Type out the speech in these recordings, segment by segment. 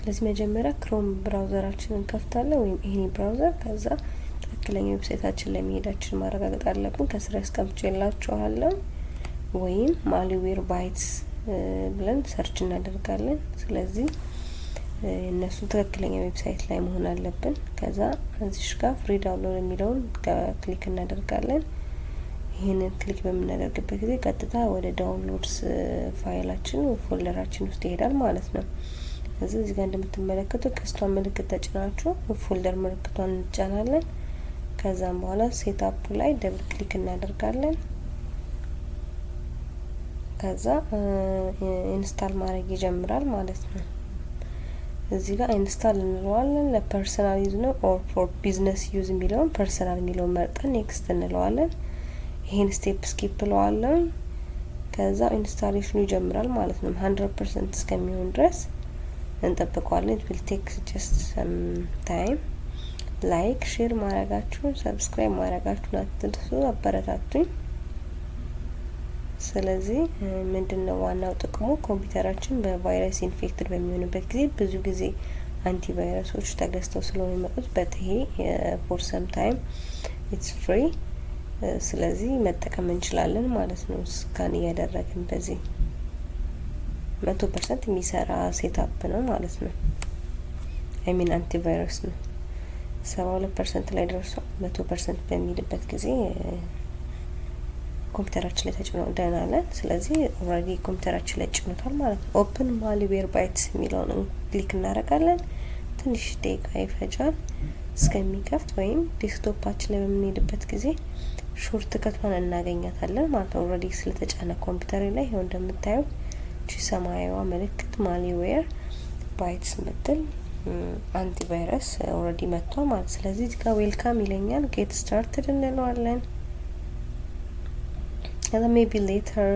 ስለዚህ መጀመሪያ ክሮም ብራውዘራችንን እንከፍታለን ወይም ይሄን ብራውዘር። ከዛ ትክክለኛ ዌብሳይታችን ላይ መሄዳችን ማረጋገጥ አለብን። ከስራ አስቀምጬላችኋለሁ። ወይም ማሊዌር ባይትስ ብለን ሰርች እናደርጋለን። ስለዚህ እነሱ ትክክለኛ ዌብሳይት ላይ መሆን አለብን። ከዛ እዚሽ ጋር ፍሪ ዳውንሎድ የሚለውን ክሊክ እናደርጋለን። ይሄንን ክሊክ በምናደርግበት ጊዜ ቀጥታ ወደ ዳውንሎድስ ፋይላችን ወይ ፎልደራችን ውስጥ ይሄዳል ማለት ነው። እዚህ ጋር እንደምትመለከቱ ቀስቷን ምልክት ተጭናችሁ ፎልደር ምልክቷን እንጫናለን። ከዛም በኋላ ሴትአፕ ላይ ደብል ክሊክ እናደርጋለን። ከዛ ኢንስታል ማድረግ ይጀምራል ማለት ነው። እዚህ ጋር ኢንስታል እንለዋለን። ለፐርሰናል ዩዝ ነው ኦር ፎር ቢዝነስ ዩዝ የሚለውን ፐርሰናል የሚለውን መርጠን ኔክስት እንለዋለን። ይሄን ስቴፕ ስኪፕ እለዋለሁ። ከዛ ኢንስታሌሽኑ ይጀምራል ማለት ነው። 100% እስከሚሆን ድረስ እንጠብቀዋለን። it will take just some time። ላይክ ሼር ማድረጋችሁን ሰብስክራይብ ማድረጋችሁን አትርሱ፣ አበረታቱኝ። ስለዚህ ምንድነው ዋናው ጥቅሙ? ኮምፒውተራችን በቫይረስ ኢንፌክትድ በሚሆንበት ጊዜ ብዙ ጊዜ አንቲቫይረሶች ተገዝተው ስለሆነ የሚመጡት በትሄ ፎር ሰም ታይም ኢትስ ፍሪ። ስለዚህ መጠቀም እንችላለን ማለት ነው። ስካን እያደረግን በዚህ 100% የሚሰራ ሴትአፕ ነው ማለት ነው። አይ ሚን አንቲቫይረስ ነው። 72% ላይ ደርሷል። 100% በሚልበት ጊዜ ኮምፒውተራችን ላይ ተጭኖ ደናለን። ስለዚህ ኦልሬዲ ኮምፒውተራችን ላይ ጭኖታል ማለት ነው። ኦፕን ማሊዌር ባይትስ የሚለውን ክሊክ እናደርጋለን። ትንሽ ደቂቃ ይፈጃል እስከሚከፍት፣ ወይም ዴስክቶፓችን ላይ በምንሄድበት ጊዜ ሾርት ከቷን እናገኛታለን ማለት ነው። ኦልሬዲ ስለተጫነ ኮምፒውተር ላይ ይሄው እንደምታዩ እቺ ሰማያዊዋ ምልክት ማሊዌር ባይትስ ምትል አንቲቫይረስ ኦልሬዲ መጥቷል ማለት። ስለዚህ እዚህ ጋር ዌልካም ይለኛል። ጌት ስታርትድ እንለዋለን። and maybe later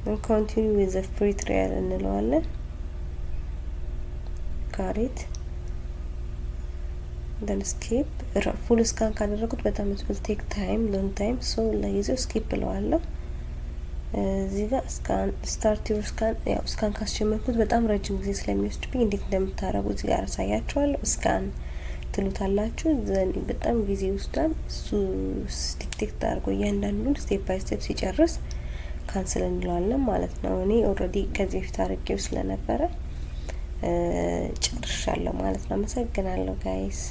and continue with the free trial እንለዋለን። got it then skip full scan ካደረኩት በጣም it will take time long time so ለጊዜው skip እለዋለሁ። እዚህ ጋር ስካን ስታርት ዩር ስካን ያው ስካን ካስጀመርኩት በጣም ረጅም ጊዜ ስለሚወስድብኝ እንዴት እንደምታረጉ እዚህ ጋር አሳያችኋለሁ። ስካን ትሉታላችሁ ዘን በጣም ጊዜ ይወስዳል። እሱ ዲክቴክት አድርጎ እያንዳንዱን ስቴፕ ባይ ስቴፕ ሲጨርስ ካንስል እንለዋለን ማለት ነው። እኔ ኦልሬዲ ከዚህ በፊት አድርጌው ስለነበረ ጨርሻለሁ ማለት ነው። አመሰግናለሁ ጋይስ።